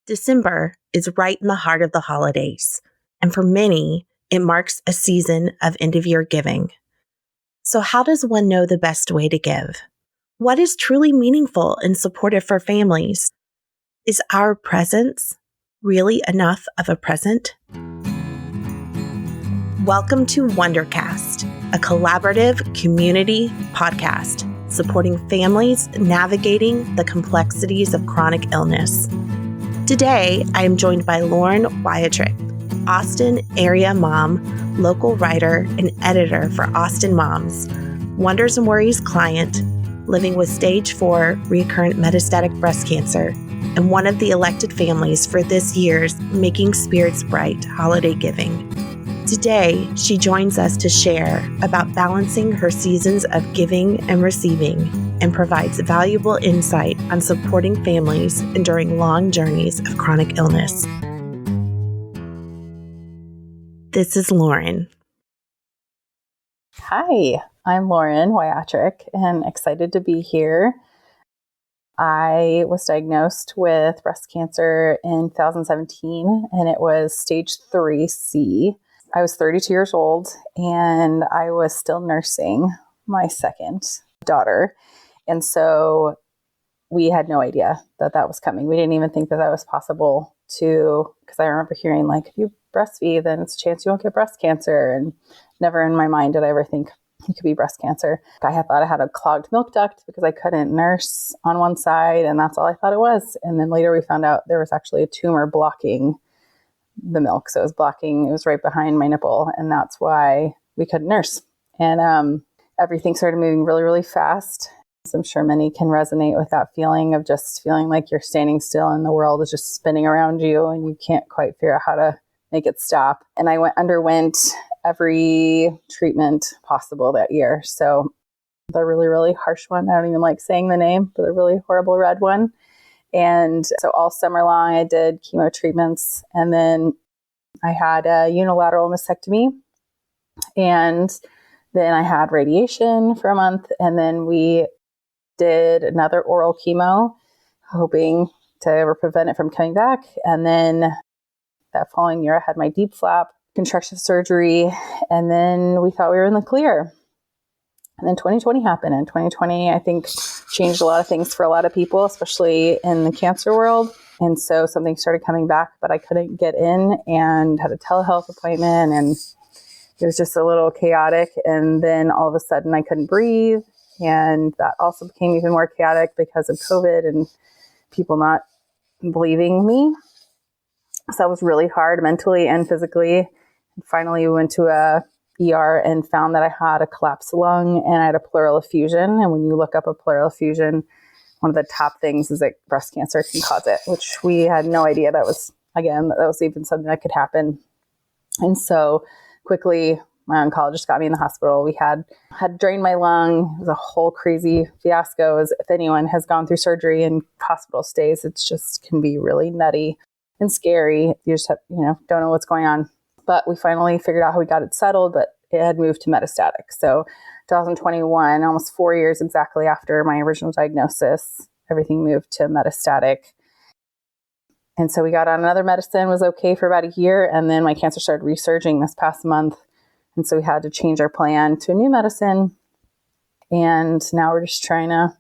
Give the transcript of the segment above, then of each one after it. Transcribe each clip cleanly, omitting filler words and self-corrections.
December is right in the heart of the holidays, and for many, it marks a season of end-of-year giving. So how does one know the best way to give? What is truly meaningful and supportive for families? Is our presence really enough of a present? Welcome to Wondercast, a collaborative community podcast supporting families navigating the complexities of chronic illness. Today, I am joined by Lauren Wiatrek, Austin area mom, local writer, and editor for Austin Moms, Wonders and Worries client, living with stage 4 recurrent metastatic breast cancer, and one of the elected families for this year's Making Spirits Bright holiday giving. Today, she joins us to share about balancing her seasons of giving and receiving and provides valuable insight on supporting families enduring long journeys of chronic illness. This is Lauren. Hi, I'm Lauren Wiatrek and excited to be here. I was diagnosed with breast cancer in 2017 and it was stage 3C. I was 32 years old and I was still nursing my second daughter. And so we had no idea that that was coming. We didn't even think that that was possible because I remember hearing like, if you breastfeed, then it's a chance you won't get breast cancer. And never in my mind did I ever think it could be breast cancer. I had thought I had a clogged milk duct because I couldn't nurse on one side and that's all I thought it was. And then later we found out there was actually a tumor blocking the milk. So it was right behind my nipple. And that's why we couldn't nurse. And everything started moving really, really fast. So I'm sure many can resonate with that feeling of just feeling like you're standing still and the world is just spinning around you and you can't quite figure out how to make it stop. And I underwent every treatment possible that year. So the really, really harsh one, I don't even like saying the name, but the really horrible red one. And so all summer long, I did chemo treatments. And then I had a unilateral mastectomy. And then I had radiation for a month. And then we did another oral chemo, hoping to prevent it from coming back. And then that following year, I had my deep flap constructive surgery. And then we thought we were in the clear. And then 2020 happened. And 2020, I think, changed a lot of things for a lot of people, especially in the cancer world. And so something started coming back, but I couldn't get in and had a telehealth appointment. And it was just a little chaotic. And then all of a sudden I couldn't breathe. And that also became even more chaotic because of COVID and people not believing me. So that was really hard mentally and physically. And finally, we went to a ER and found that I had a collapsed lung and I had a pleural effusion. And when you look up a pleural effusion, one of the top things is that breast cancer can cause it, which we had no idea that was even something that could happen. And so quickly, my oncologist got me in the hospital. We had drained my lung. It was a whole crazy fiasco. As if anyone has gone through surgery and hospital stays, it just can be really nutty and scary. You just don't know what's going on. But we finally figured out how we got it settled, but it had moved to metastatic. So 2021, almost 4 years exactly after my original diagnosis, everything moved to metastatic. And so we got on another medicine, was okay for about a year. And then my cancer started resurging this past month. And so we had to change our plan to a new medicine. And now we're just trying to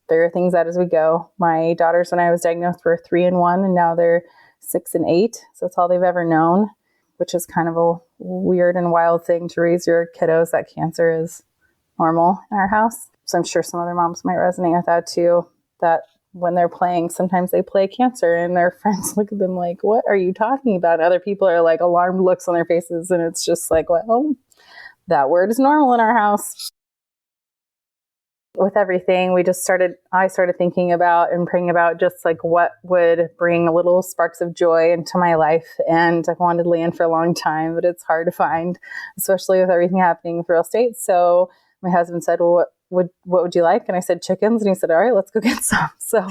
figure things out as we go. My daughters, when I was diagnosed, were 3 and 1, and now they're 6 and 8. So that's all they've ever known, which is kind of a weird and wild thing to raise your kiddos that cancer is normal in our house. So I'm sure some other moms might resonate with that too, that when they're playing, sometimes they play cancer and their friends look at them like, what are you talking about? And other people are like alarmed looks on their faces. And it's just like, well, that word is normal in our house. With everything, I started thinking about and praying about just like what would bring little sparks of joy into my life. And I've wanted land for a long time, but it's hard to find, especially with everything happening with real estate. So my husband said, well, what would you like? And I said, chickens. And he said, all right, let's go get some. So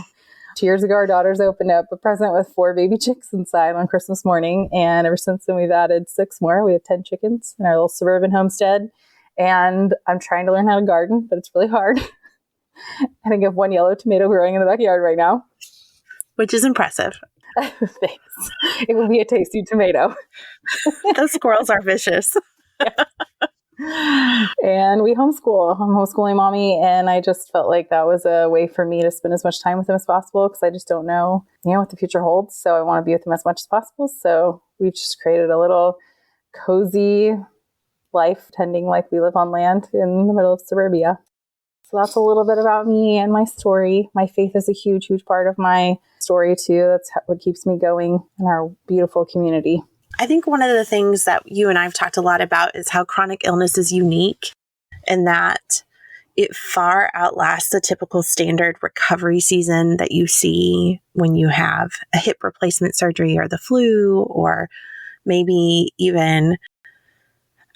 2 years ago, our daughters opened up a present with 4 baby chicks inside on Christmas morning. And ever since then, we've added 6 more. We have 10 chickens in our little suburban homestead. And I'm trying to learn how to garden, but it's really hard. I think I have 1 yellow tomato growing in the backyard right now. Which is impressive. Thanks. It will be a tasty tomato. Those squirrels are vicious. And we homeschool. I'm homeschooling mommy, and I just felt like that was a way for me to spend as much time with him as possible because I just don't know, what the future holds. So I want to be with him as much as possible. So we've just created a little cozy life, tending like we live on land in the middle of suburbia. So that's a little bit about me and my story. My faith is a huge, huge part of my story too. That's what keeps me going in our beautiful community. I think one of the things that you and I have talked a lot about is how chronic illness is unique and that it far outlasts the typical standard recovery season that you see when you have a hip replacement surgery or the flu, or maybe even,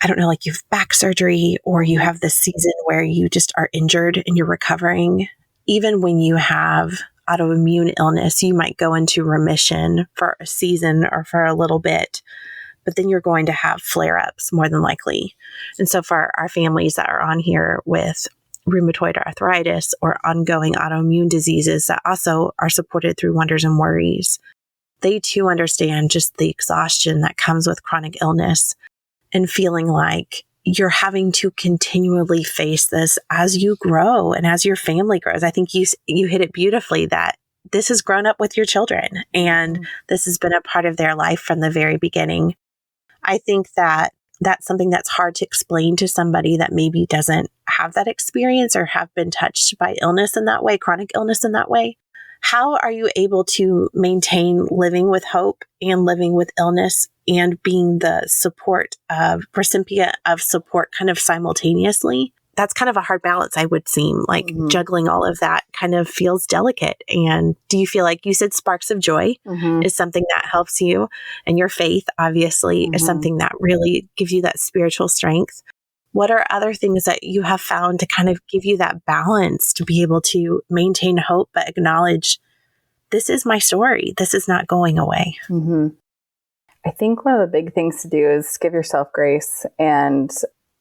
I don't know, like you have back surgery, or you have this season where you just are injured and you're recovering. Even when you have autoimmune illness, you might go into remission for a season or for a little bit, but then you're going to have flare-ups more than likely. And so for our families that are on here with rheumatoid arthritis or ongoing autoimmune diseases that also are supported through Wonders and Worries, they too understand just the exhaustion that comes with chronic illness and feeling like you're having to continually face this as you grow and as your family grows. I think you hit it beautifully that this has grown up with your children and this has been a part of their life from the very beginning. I think that that's something that's hard to explain to somebody that maybe doesn't have that experience or have been touched by illness in that way, chronic illness in that way. How are you able to maintain living with hope and living with illness and being the support of recipient of support kind of simultaneously? That's kind of a hard balance, I would seem like juggling all of that kind of feels delicate. And do you feel like you said sparks of joy is something that helps you, and your faith obviously is something that really gives you that spiritual strength? What are other things that you have found to kind of give you that balance to be able to maintain hope, but acknowledge this is my story. This is not going away. I think one of the big things to do is give yourself grace. And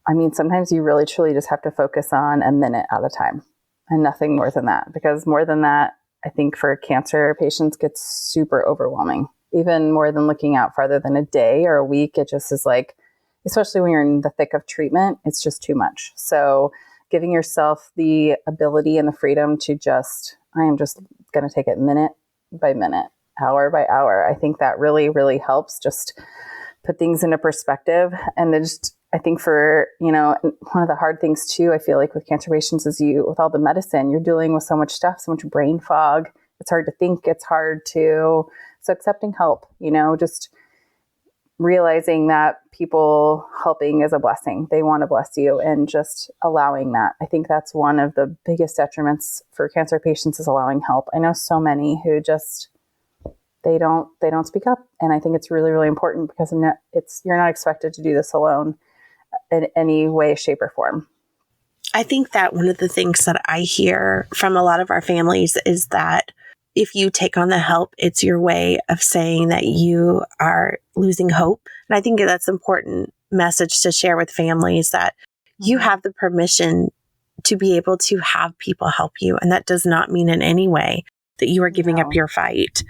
I mean, sometimes you really truly just have to focus on a minute at a time and nothing more than that, because more than that, I think for cancer patients gets super overwhelming, even more than looking out farther than a day or a week. It just is like, especially when you're in the thick of treatment, it's just too much. So giving yourself the ability and the freedom to I am just going to take it minute by minute, hour by hour. I think that really, really helps just put things into perspective. And then just, I think for, one of the hard things too, I feel like with cancer patients is with all the medicine, you're dealing with so much stuff, so much brain fog. It's hard to think. It's hard so accepting help, just realizing that people helping is a blessing. They want to bless you, and just allowing that. I think that's one of the biggest detriments for cancer patients is allowing help. I know so many who just, they don't speak up. And I think it's really, really important because you're not expected to do this alone in any way, shape, or form. I think that one of the things that I hear from a lot of our families is that if you take on the help, it's your way of saying that you are losing hope. And I think that's an important message to share with families, that you have the permission to be able to have people help you. And that does not mean in any way that you are giving up your fight.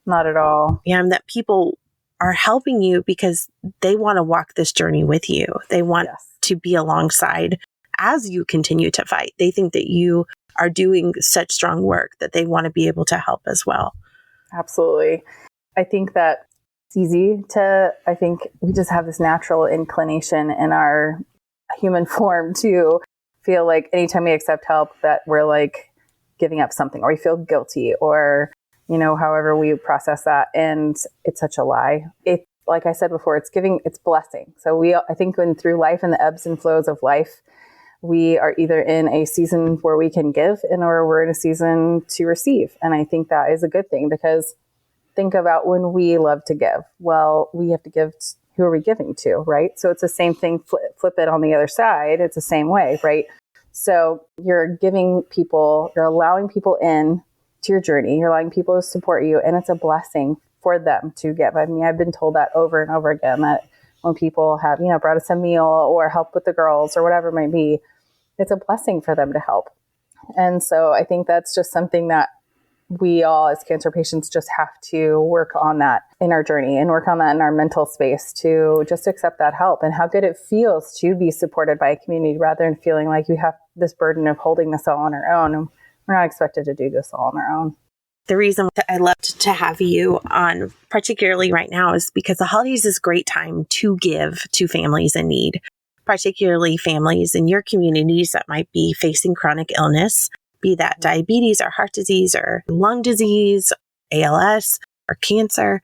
Not at all. And that people are helping you because they want to walk this journey with you. They want to be alongside as you continue to fight. They think that you are doing such strong work that they want to be able to help as well. Absolutely. I think that it's easy I think we just have this natural inclination in our human form to feel like anytime we accept help that we're like giving up something, or we feel guilty, or, however we process that. And it's such a lie. It's like I said before, it's blessing. So I think when through life and the ebbs and flows of life, we are either in a season where we can give or we're in a season to receive. And I think that is a good thing, because think about when we love to give. Well, we have to give. Who are we giving to, right? So it's the same thing. Flip it on the other side. It's the same way, right? So you're allowing people in to your journey. You're allowing people to support you. And it's a blessing for them to give. I mean, I've been told that over and over again, that when people have, brought us a meal or help with the girls or whatever it might be, it's a blessing for them to help. And so I think that's just something that we all as cancer patients just have to work on that in our journey and work on that in our mental space to just accept that help and how good it feels to be supported by a community rather than feeling like you have this burden of holding this all on our own. And we're not expected to do this all on our own. The reason that I loved to have you on, particularly right now, is because the holidays is a great time to give to families in need, particularly families in your communities that might be facing chronic illness, be that diabetes or heart disease or lung disease, ALS or cancer.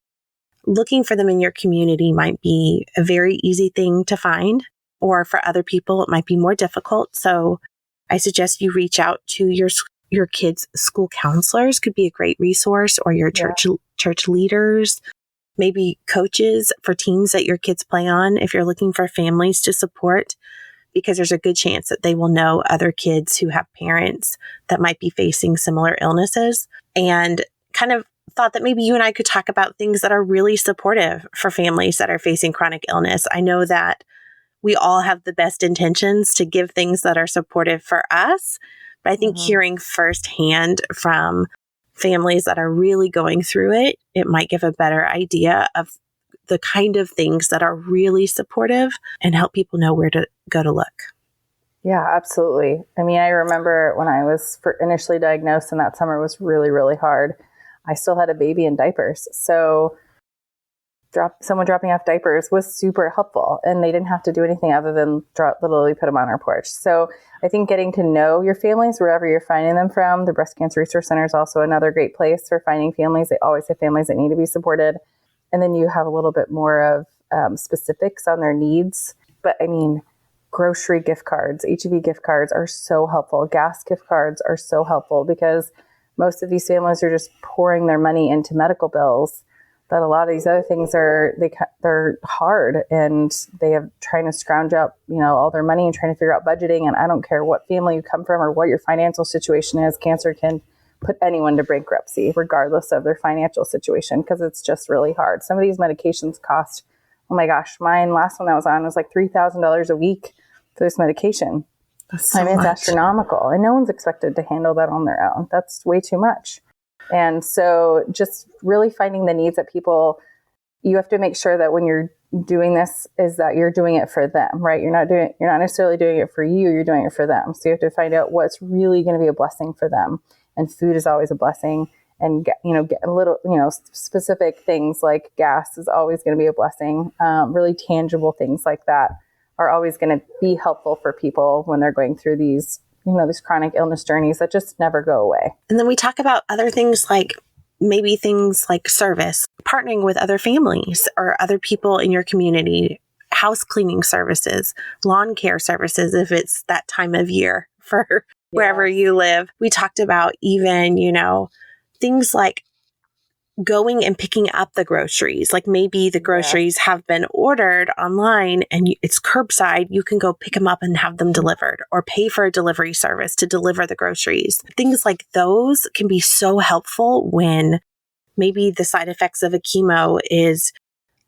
Looking for them in your community might be a very easy thing to find, or for other people, it might be more difficult. So I suggest you reach out to your kids' school counselors, could be a great resource, or your church leaders, maybe coaches for teams that your kids play on if you're looking for families to support, because there's a good chance that they will know other kids who have parents that might be facing similar illnesses. And kind of thought that maybe you and I could talk about things that are really supportive for families that are facing chronic illness. I know that we all have the best intentions to give things that are supportive for us, but I think hearing firsthand from families that are really going through it, it might give a better idea of the kind of things that are really supportive and help people know where to go to look. Yeah, absolutely. I mean, I remember when I was initially diagnosed and that summer was really, really hard. I still had a baby in diapers. So someone dropping off diapers was super helpful, and they didn't have to do anything other than literally put them on our porch. So I think getting to know your families wherever you're finding them from, the Breast Cancer Resource Center is also another great place for finding families. They always have families that need to be supported. And then you have a little bit more of specifics on their needs. But I mean, grocery gift cards, HEB gift cards are so helpful. Gas gift cards are so helpful because most of these families are just pouring their money into medical bills. That a lot of these other things they're hard, and they have trying to scrounge up, all their money and trying to figure out budgeting. And I don't care what family you come from or what your financial situation is, cancer can put anyone to bankruptcy regardless of their financial situation because it's just really hard. Some of these medications cost, oh my gosh, mine last one that was on was like $3,000 a week for this medication. That's so much. It's astronomical, and no one's expected to handle that on their own. That's way too much. And so just really finding the needs that you have to make sure that when you're doing this is that you're doing it for them, right? You're not necessarily doing it for you, you're doing it for them. So you have to find out what's really going to be a blessing for them. And food is always a blessing. And, get a little, specific things like gas is always going to be a blessing. Really tangible things like that are always going to be helpful for people when they're going through these chronic illness journeys that just never go away. And then we talk about other things like maybe things like service, partnering with other families or other people in your community, house cleaning services, lawn care services, if it's that time of year for wherever you live. We talked about even, things like going and picking up the groceries. Like maybe the groceries have been ordered online and it's curbside. You can go pick them up and have them delivered, or pay for a delivery service to deliver the groceries. Things like those can be so helpful when maybe the side effects of a chemo is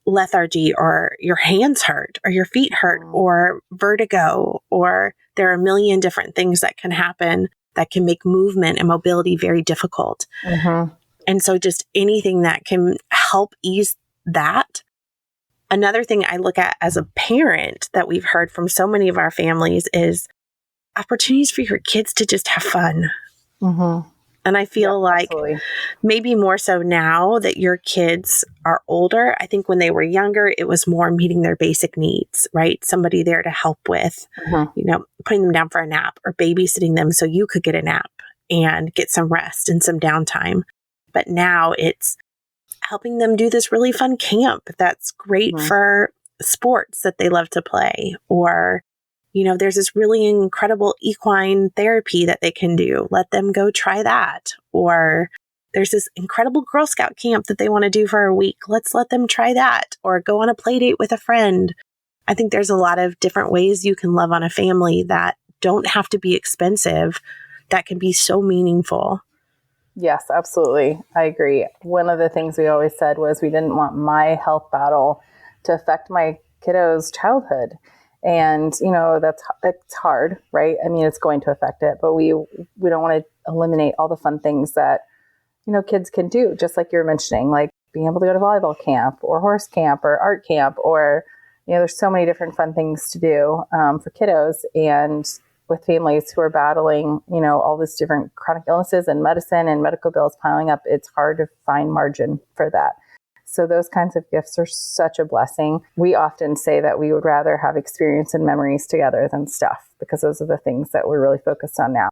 lethargy, or your hands hurt, or your feet hurt, or vertigo, or there are a million different things that can happen that can make movement and mobility very difficult. And so just anything that can help ease that. Another thing I look at as a parent that we've heard from so many of our families is opportunities for your kids to just have fun. And I feel like maybe more so now that your kids are older. I think when they were younger, it was more meeting their basic needs, right? Somebody there to help with, putting them down for a nap or babysitting them so you could get a nap and get some rest and some downtime. But now it's helping them do this really fun camp that's great for sports that they love to play. Or, there's this really incredible equine therapy that they can do. Let them go try that. Or there's this incredible Girl Scout camp that they want to do for a week. Let's let them try that. Or go on a play date with a friend. I think there's a lot of different ways you can love on a family that don't have to be expensive, that can be so meaningful. Yes, absolutely. I agree. One of the things we always said was we didn't want my health battle to affect my kiddo's childhood. And, it's hard, right? I mean, it's going to affect it, but we don't want to eliminate all the fun things that kids can do, just like you were mentioning, like being able to go to volleyball camp or horse camp or art camp, or, there's so many different fun things to do for kiddos. And with families who are battling, all these different chronic illnesses and medicine and medical bills piling up, it's hard to find margin for that. So those kinds of gifts are such a blessing. We often say that we would rather have experience and memories together than stuff, because those are the things that we're really focused on now.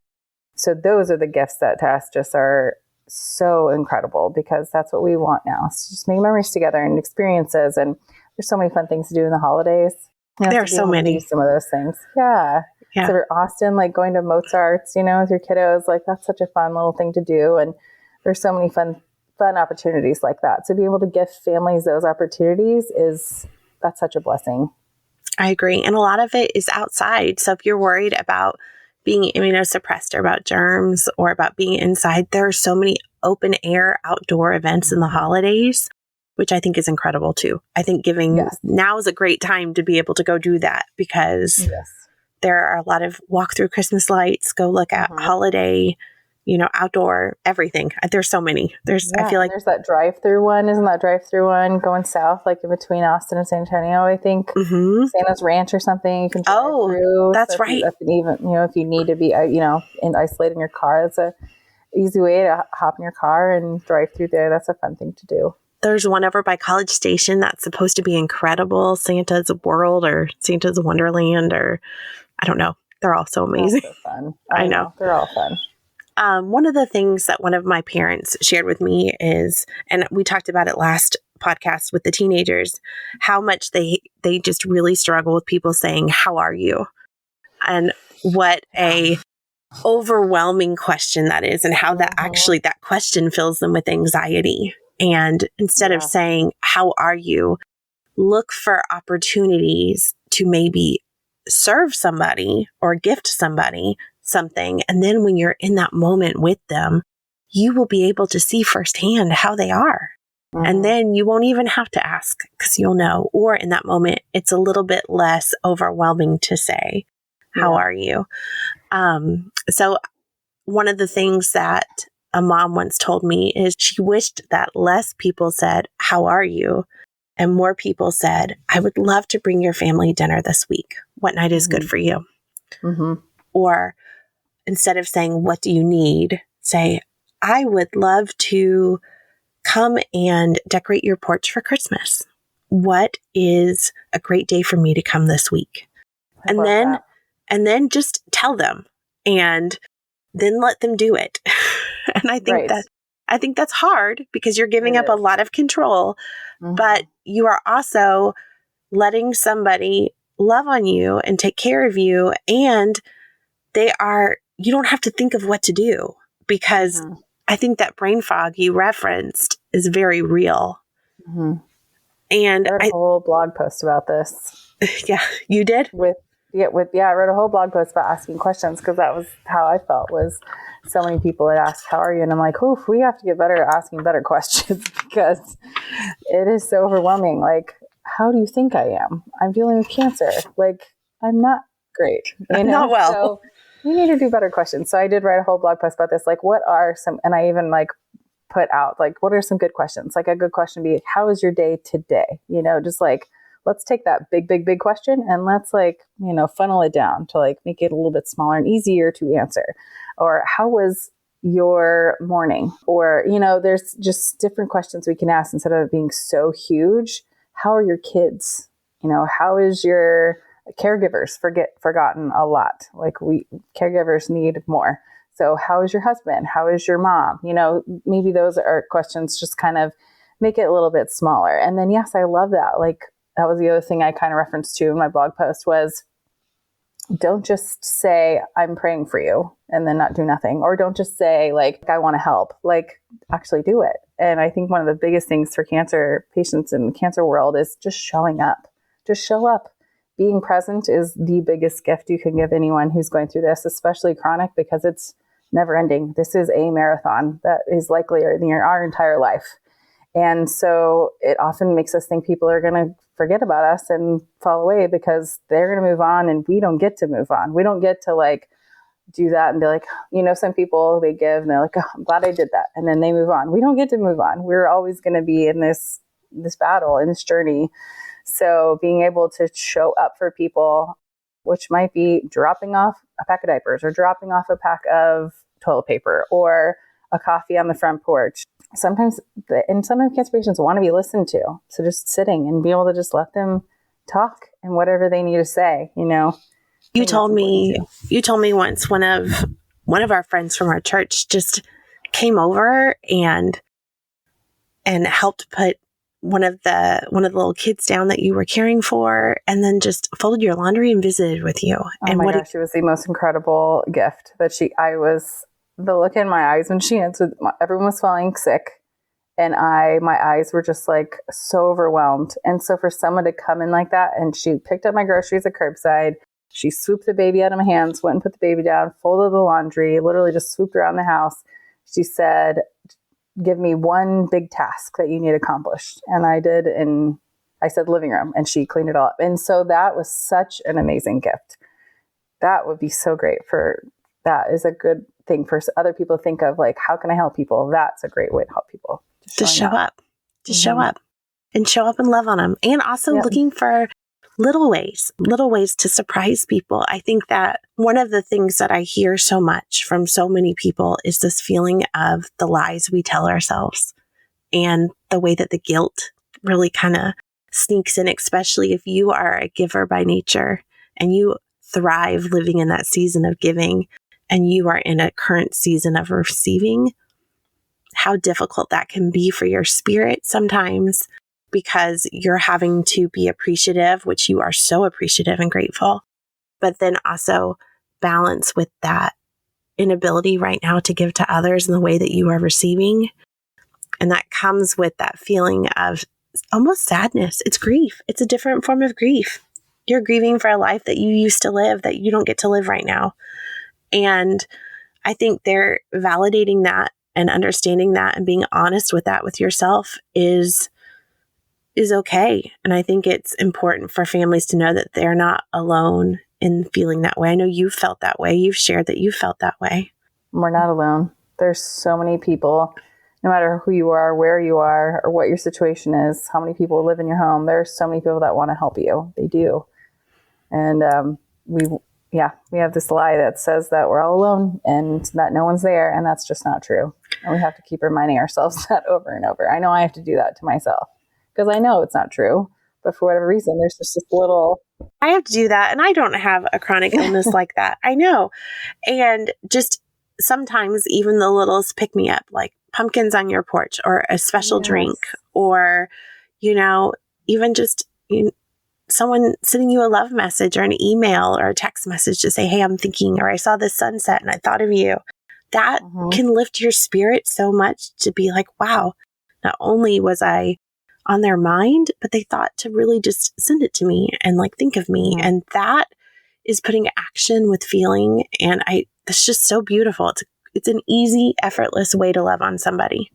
So those are the gifts that to us just are so incredible, because that's what we want now. It's just make memories together and experiences. And there's so many fun things to do in the holidays. There are so many. Some of those things. Yeah. So for Austin, like going to Mozart's, with your kiddos, like that's such a fun little thing to do. And there's so many fun opportunities like that. To be able to give families those opportunities that's such a blessing. I agree. And a lot of it is outside. So if you're worried about being immunosuppressed or about germs or about being inside, there are so many open air outdoor events in the holidays, which I think is incredible too. I think now is a great time to be able to go do that, because there are a lot of walk through Christmas lights, go look at holiday, outdoor, everything. There's so many. I feel like there's that drive-through one. Isn't that drive-through one going south, like in between Austin and San Antonio, I think? Santa's Ranch or something. You can drive through. That's right. Even, if you need to be, and isolate in your car, that's a easy way to hop in your car and drive through there. That's a fun thing to do. There's one over by College Station that's supposed to be incredible. Santa's World or Santa's Wonderland, or I don't know. They're all so amazing. So fun. I know. They're all fun. One of the things that one of my parents shared with me is, and we talked about it last podcast with the teenagers, how much they just really struggle with people saying, "How are you?" And what a overwhelming question that is, and how that question fills them with anxiety. And instead of saying, "How are you?" look for opportunities to maybe serve somebody or gift somebody something. And then when you're in that moment with them, you will be able to see firsthand how they are. And then you won't even have to ask, because you'll know. Or in that moment, it's a little bit less overwhelming to say, "How are you?" So one of the things that a mom once told me is she wished that less people said, "How are you?" and more people said, "I would love to bring your family dinner this week. What night is good for you?" Or instead of saying, "What do you need?" say, "I would love to come and decorate your porch for Christmas. What is a great day for me to come this week?" And then just tell them, and then let them do it. And I think that's hard, because you're giving up a lot of control, but you are also letting somebody love on you and take care of you. And you don't have to think of what to do, because I think that brain fog you referenced is very real. And I read a whole blog post about this. Yeah, you did? I read a whole blog post about asking questions, because that was how I felt. Was so many people had asked, "How are you?" And I'm like, "Oof, we have to get better at asking better questions," because it is so overwhelming. Like, how do you think I am? I'm dealing with cancer. Like, I'm not great. Not well. So we need to do better questions. So I did write a whole blog post about this. Like, what are some, and I even put out, what are some good questions? Like, a good question would be, "How is your day today?" Just let's take that big, big, big question and let's funnel it down to make it a little bit smaller and easier to answer. Or, how was your morning? Or, there's just different questions we can ask instead of it being so huge. How are your kids? How is your caregivers forgotten a lot? Caregivers need more. So how is your husband? How is your mom? Maybe those are questions, just kind of make it a little bit smaller. And then, yes, I love that. That was the other thing I kind of referenced to in my blog post was, don't just say, "I'm praying for you," and then not do nothing. Or don't just say, "I want to help." Actually do it. And I think one of the biggest things for cancer patients in the cancer world is just showing up. Just show up. Being present is the biggest gift you can give anyone who's going through this, especially chronic, because it's never ending. This is a marathon that is likely our entire life. And so it often makes us think people are going to forget about us and fall away, because they're going to move on and we don't get to move on. We don't get to do that and be like, some people they give and they're like, oh, I'm glad I did that. And then they move on. We don't get to move on. We're always going to be in this battle, in this journey. So being able to show up for people, which might be dropping off a pack of diapers or dropping off a pack of toilet paper or a coffee on the front porch. Sometimes cancer patients want to be listened to. So just sitting and be able to just let them talk and whatever they need to say, You told me once one of our friends from our church just came over and helped put one of the little kids down that you were caring for, and then just folded your laundry and visited with you. Oh my gosh, it was the most incredible gift the look in my eyes when she answered. Everyone was feeling sick, and my eyes were just like so overwhelmed. And so for someone to come in like that, and she picked up my groceries at curbside, she swooped the baby out of my hands, went and put the baby down, folded the laundry, literally just swooped around the house. She said, give me one big task that you need accomplished. And I did. And I said living room, and she cleaned it all up. And so that was such an amazing gift. That would be so great that is a good thing for other people to think of, like, how can I help people? That's a great way to help people. Just show up. Just show up and love on them. And also looking for little ways to surprise people. I think that one of the things that I hear so much from so many people is this feeling of the lies we tell ourselves and the way that the guilt really kind of sneaks in, especially if you are a giver by nature and you thrive living in that season of giving and you are in a current season of receiving. How difficult that can be for your spirit sometimes, because you're having to be appreciative, which you are so appreciative and grateful, but then also balance with that inability right now to give to others in the way that you are receiving. And that comes with that feeling of almost sadness. It's grief. It's a different form of grief. You're grieving for a life that you used to live that you don't get to live right now. And I think they're validating that and understanding that and being honest with that with yourself is okay. And I think it's important for families to know that they're not alone in feeling that way. I know you've felt that way. You've shared that you felt that way. We're not alone. There's so many people, no matter who you are, where you are, or what your situation is, how many people live in your home. There are so many people that want to help you. They do. And we have this lie that says that we're all alone and that no one's there. And that's just not true. And we have to keep reminding ourselves that over and over. I know I have to do that to myself because I know it's not true. But for whatever reason, there's just this little... I have to do that. And I don't have a chronic illness like that. I know. And just sometimes even the littlest pick me up, like pumpkins on your porch or a special drink or, even just someone sending you a love message or an email or a text message to say, hey, I'm thinking, or I saw this sunset and I thought of you. That can lift your spirit so much to be like, wow, not only was I on their mind, but they thought to really just send it to me and like think of me. And that is putting action with feeling. And that's just so beautiful. It's an easy, effortless way to love on somebody.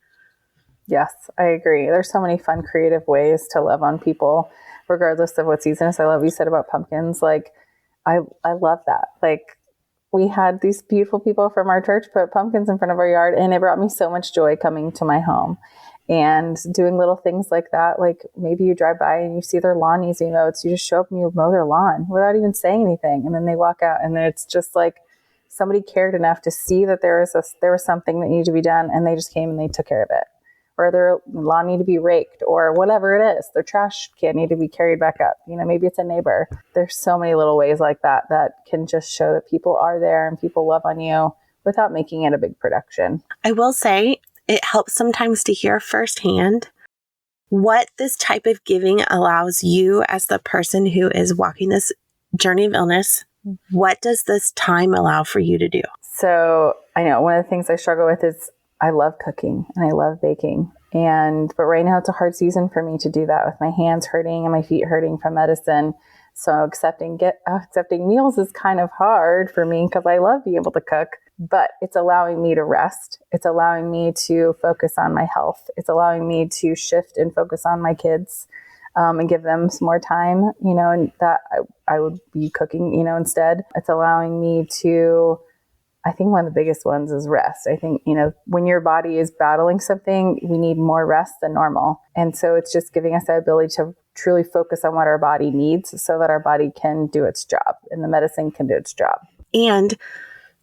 Yes, I agree. There's so many fun, creative ways to love on people, regardless of what season. So I love what you said about pumpkins. Like, I love that. Like, we had these beautiful people from our church put pumpkins in front of our yard, and it brought me so much joy coming to my home and doing little things like that. Like maybe you drive by and you see their lawn needs to be mowed. So you just show up and you mow their lawn without even saying anything. And then they walk out and then it's just like somebody cared enough to see that there was something that needed to be done. And they just came and they took care of it. Or their lawn need to be raked or whatever it is. Their trash can need to be carried back up. Maybe it's a neighbor. There's so many little ways like that can just show that people are there and people love on you without making it a big production. I will say it helps sometimes to hear firsthand what this type of giving allows you as the person who is walking this journey of illness. What does this time allow for you to do? So I know one of the things I struggle with is I love cooking and I love baking. But right now it's a hard season for me to do that with my hands hurting and my feet hurting from medicine. So accepting meals is kind of hard for me because I love being able to cook, but it's allowing me to rest. It's allowing me to focus on my health. It's allowing me to shift and focus on my kids and give them some more time, and that I would be cooking, instead. It's allowing me to I think one of the biggest ones is rest. I think, when your body is battling something, we need more rest than normal. And so it's just giving us the ability to truly focus on what our body needs so that our body can do its job and the medicine can do its job. And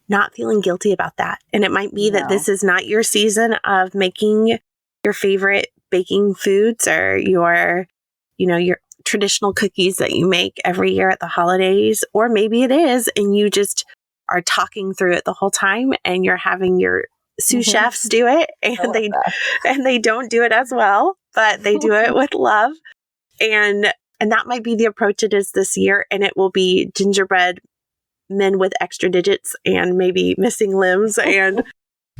not feeling guilty about that. And it might be that this is not your season of making your favorite baking foods or your traditional cookies that you make every year at the holidays, or maybe it is, and you just are talking through it the whole time and you're having your sous chefs do it and they don't do it as well, but they do it with love. And that might be the approach it is this year. And it will be gingerbread men with extra digits and maybe missing limbs. And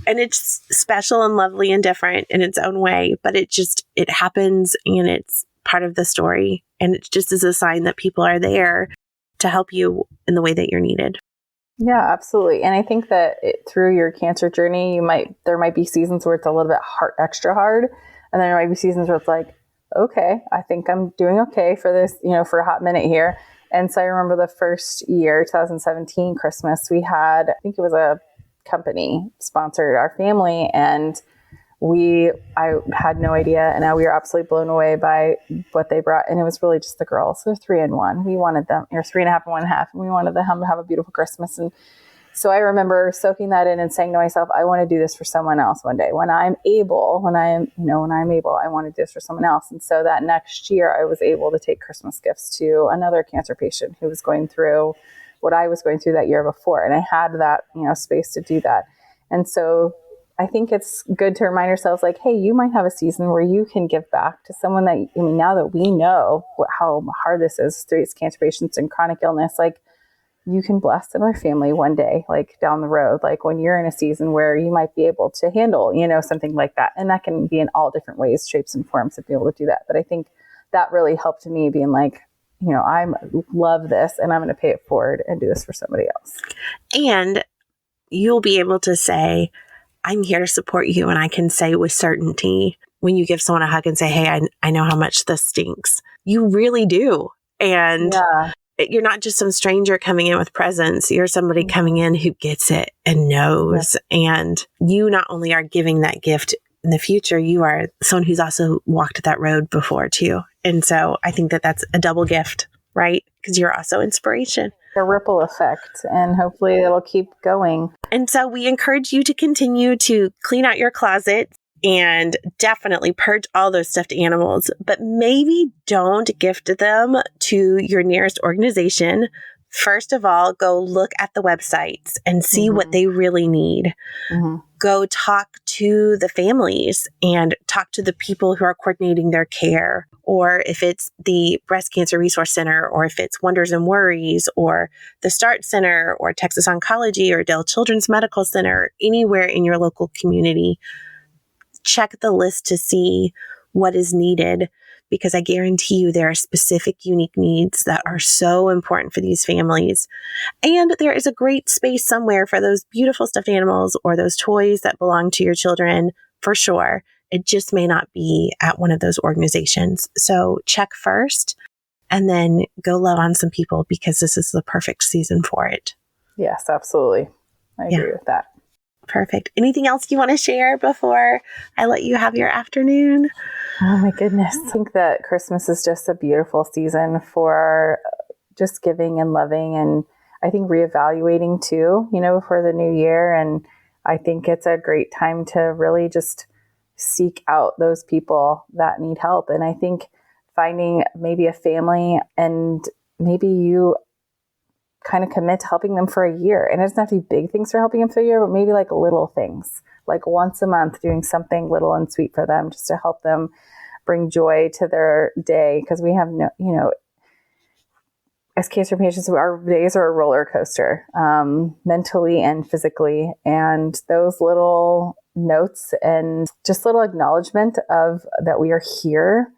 it's special and lovely and different in its own way, but it happens and it's part of the story. And it just is a sign that people are there to help you in the way that you're needed. Yeah, absolutely. And I think that through your cancer journey, there might be seasons where it's a little bit extra hard. And then there might be seasons where it's like, okay, I think I'm doing okay for this, for a hot minute here. And so I remember the first year, 2017 Christmas, we had, I think it was a company sponsored our family, and I had no idea. And now we were absolutely blown away by what they brought. And it was really just the girls. They're 3 in 1. We wanted them, 3.5 and 1.5. And we wanted them to have a beautiful Christmas. And so I remember soaking that in and saying to myself, I want to do this for someone else one day when I'm able, I want to do this for someone else. And so that next year I was able to take Christmas gifts to another cancer patient who was going through what I was going through that year before. And I had that, space to do that. And so I think it's good to remind ourselves like, hey, you might have a season where you can give back to someone that, now that we know how hard this is through these cancer patients and chronic illness, like you can bless another family one day, like down the road, like when you're in a season where you might be able to handle, something like that. And that can be in all different ways, shapes and forms to be able to do that. But I think that really helped me being like, I love this and I'm going to pay it forward and do this for somebody else. And you'll be able to say, I'm here to support you. And I can say with certainty, when you give someone a hug and say, hey, I know how much this stinks. You really do. And you're not just some stranger coming in with presents. You're somebody coming in who gets it and knows. Yeah. And you not only are giving that gift in the future, you are someone who's also walked that road before too. And so I think that that's a double gift, right? Because you're also inspiration. A ripple effect, and hopefully it'll keep going. And so we encourage you to continue to clean out your closet and definitely purge all those stuffed animals, but maybe don't gift them to your nearest organization. First of all, go look at the websites and see what they really need. Go talk to the families and talk to the people who are coordinating their care. Or if it's the Breast Cancer Resource Center, or if it's Wonders and Worries, or the START Center, or Texas Oncology, or Dell Children's Medical Center, anywhere in your local community, check the list to see what is needed, because I guarantee you there are specific, unique needs that are so important for these families. And there is a great space somewhere for those beautiful stuffed animals or those toys that belong to your children, for sure. It just may not be at one of those organizations. So check first and then go love on some people, because this is the perfect season for it. Yes, absolutely. I agree with that. Perfect. Anything else you want to share before I let you have your afternoon? Oh my goodness. I think that Christmas is just a beautiful season for just giving and loving, and I think reevaluating too, before the new year. And I think it's a great time to really just seek out those people that need help. And I think finding maybe a family, and maybe you kind of commit to helping them for a year. And it doesn't have to be big things for helping them for a year, but maybe like little things, like once a month doing something little and sweet for them, just to help them bring joy to their day. Because we have as cancer patients, our days are a roller coaster, mentally and physically. And those little notes and just little acknowledgement of that we are here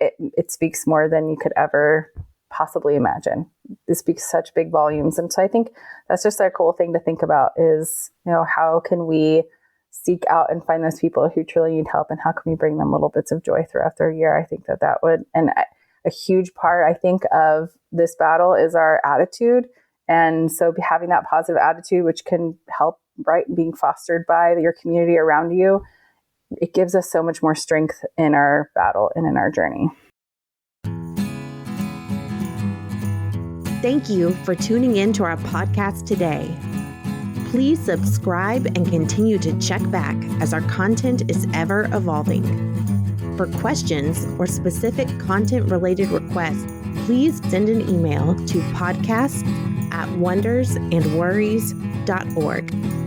it speaks more than you could ever possibly imagine. It speaks such big volumes. And so I think that's just a cool thing to think about is, how can we seek out and find those people who truly need help, and how can we bring them little bits of joy throughout their year? I think that would, and a huge part, I think, of this battle is our attitude And so having that positive attitude, which can help, right, being fostered by your community around you, it gives us so much more strength in our battle and in our journey. Thank you for tuning in to our podcast today. Please subscribe and continue to check back as our content is ever evolving. For questions or specific content-related requests, please send an email to podcast@wondersandworries.org.